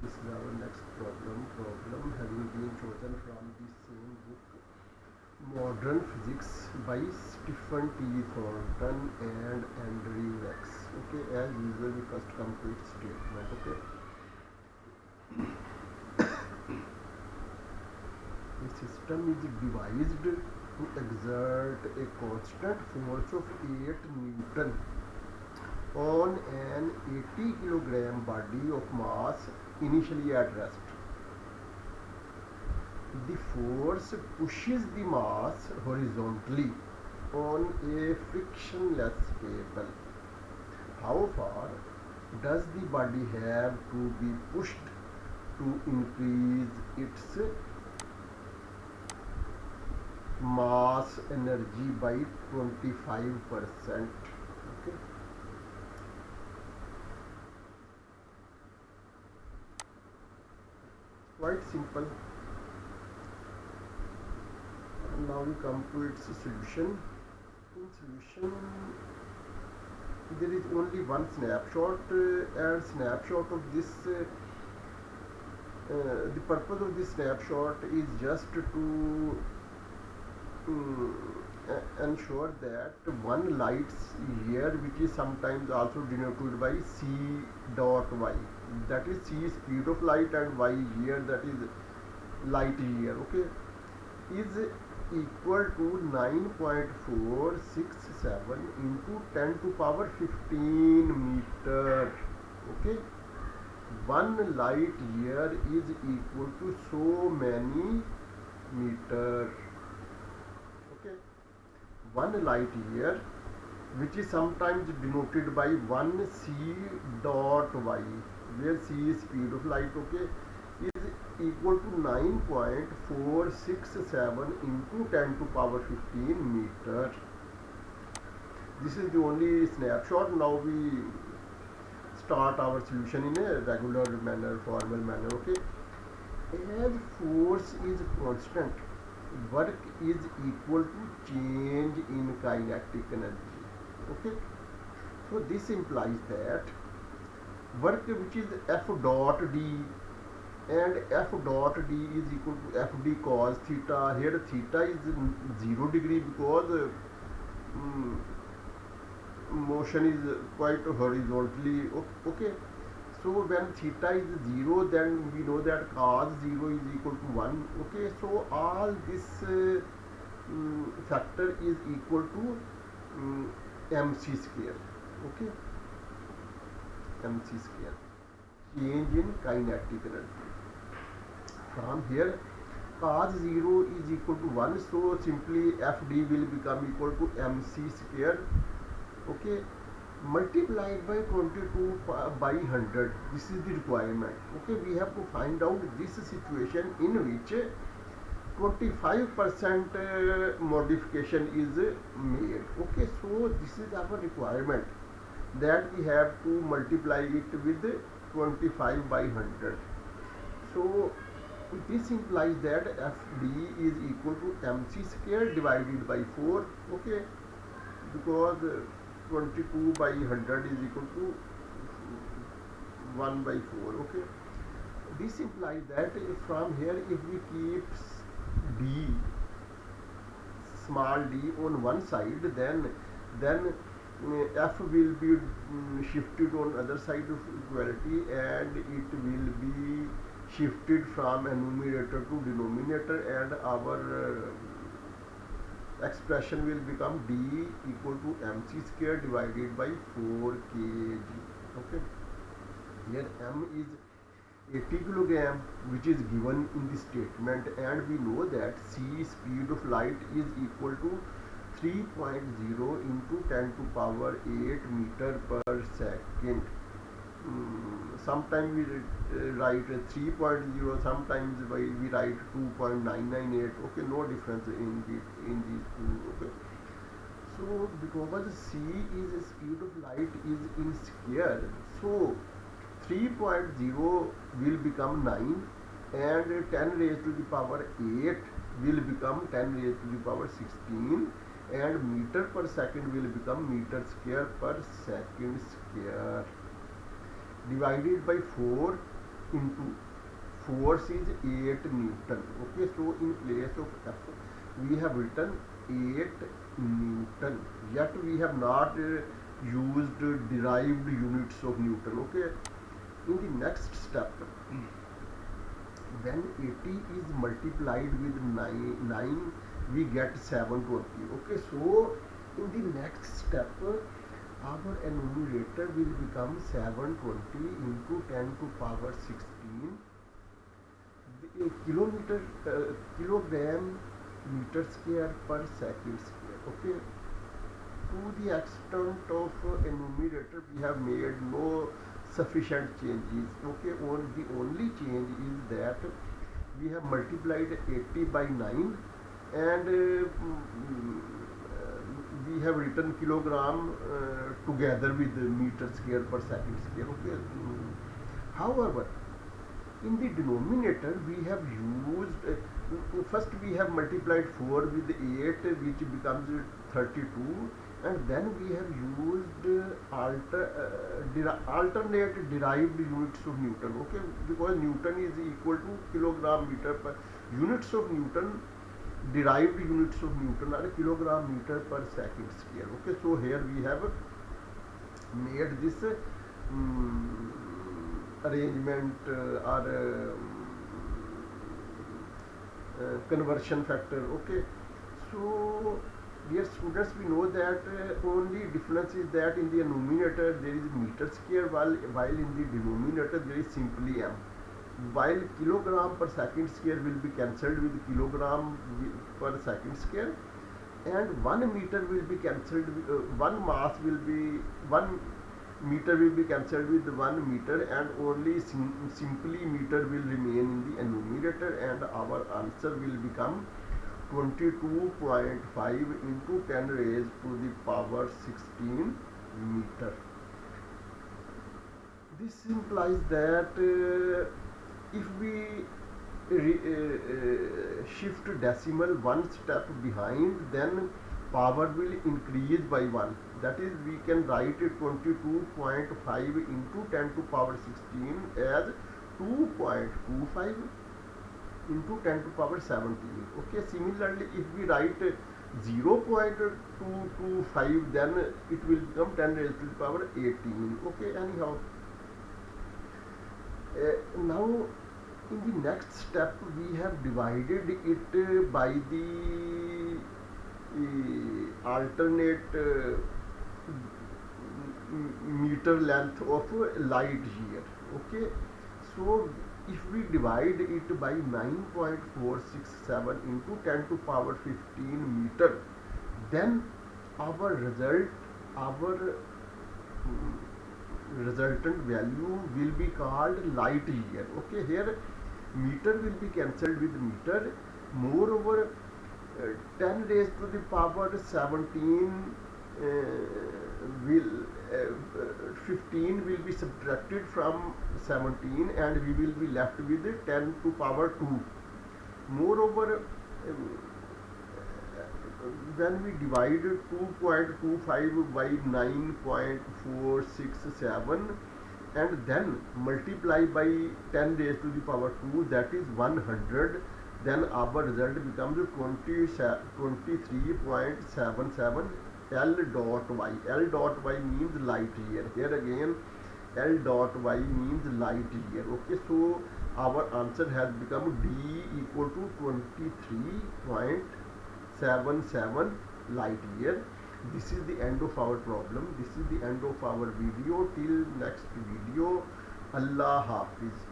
This is our next problem. Problem having been chosen from the same book, Modern Physics by Stephen T. Thornton and Andrew Rex. Okay, as usual, we first come to its statement. Okay, a system is devised to exert a constant force of 8 Newton on an 80 kilogram body of mass initially at rest. The force pushes the mass horizontally on a frictionless cable. How far does the body have to be pushed to increase its mass energy by 25%? Okay, quite simple. Now we come to its solution. In solution, there is only one snapshot, and snapshot of this the purpose of this snapshot is just to ensure that one light year, which is sometimes also denoted by c dot y, that is c speed of light, and y year, that is light year, okay, is equal to 9.467 into 10 to power 15 meter. Okay, one light year is equal to so many meter. Okay, one light year, which is sometimes denoted by 1 c dot y, where c is speed of light, okay, is equal to 9.467 into 10 to power 15 meter. This is the only snapshot. Now we start our solution in a regular manner, formal manner. Okay, as force is constant, work is equal to change in kinetic energy. Okay, so this implies that work, which is F dot d, and F dot d is equal to Fd cos theta. Here theta is 0 degree because motion is quite horizontally. Okay, so when theta is 0, then we know that cos 0 is equal to 1. Okay, so all this factor is equal to mc square. Okay, mc square, change in kinetic energy. From here, cos 0 is equal to 1, so simply Fd will become equal to mc square. Okay, multiplied by 22 by 100. This is the requirement. Okay, we have to find out this situation in which 25% modification is made. Okay, so this is our requirement, that we have to multiply it with 25 by 100. So this implies that Fd is equal to mc square divided by 4. Okay, because 22 by 100 is equal to 1 by 4. Okay, this implies that from here, if we keep d, small d, on one side, then f will be shifted on other side of equality, and it will be shifted from numerator to denominator, and our expression will become d equal to mc square divided by 4 kg. Okay, here m is 80 kilogram, which is given in the statement, and we know that c speed of light is equal to 3.0 into 10 to power 8 meter per second. Sometimes we write 3.0, sometimes we write 2.998. Okay, no difference in these two. Okay, so because c is a speed of light is in square, so 3.0 will become 9, and 10 raised to the power 8 will become 10 raised to the power 16, and meter per second will become meter square per second square, divided by 4. into force is 8 Newton. Okay, so in place of F we have written 8 Newton, yet we have not used derived units of Newton. Okay, in the next step, when 80 is multiplied with 9 we get 720. Okay, so in the next step our numerator will become 720 into 10 to power 16 kilometer kilogram meter square per second square. Okay, to the extent of a numerator we have made no sufficient changes. Okay, the only change is that we have multiplied 80 by 9 and we have written kilogram together with the meter square per second square. Okay, however in the denominator we have used first we have multiplied 4 with 8 which becomes 32, and then we have used alternate derived units of Newton. Okay, because Newton is equal to kilogram meter per units of Newton, derived units of Newton are kilogram meter per second square. Okay, so here we have made this arrangement or conversion factor. Okay, so dear students, we know that only difference is that in the numerator there is meter square, while in the denominator there is simply m. While kilogram per second square will be cancelled with kilogram per second square, and 1 meter will be cancelled, one mass will be 1 meter will be cancelled with 1 meter, and only simply meter will remain in the numerator, and our answer will become 22.5 into 10 raised to the power 16 meter. This implies that if we shift decimal one step behind, then power will increase by 1. That is, we can write 22.5 into 10 to power 16 as 2.25 into 10 to power 17. Okay, similarly if we write 0.225, then it will become 10 raised to the power 18. Okay, anyhow, now in the next step we have divided it by the alternate meter length of light year. Okay, so if we divide it by 9.467 into 10 to power 15 meter, then our resultant value will be called light year. Okay, here meter will be cancelled with meter. Moreover, 10 raised to the power 17 will 15 will be subtracted from 17, and we will be left with 10 to power 2. Moreover, when we divide 2.25 by 9.467 and then multiply by 10 raised to the power 2, that is 100, then our result becomes 23.77 L dot y. L dot y means light year. Here again L dot y means light year. Okay, so our answer has become D equal to 23.77 light year. This is the end of our problem. This is the end of our video. Till next video, Allah Hafiz.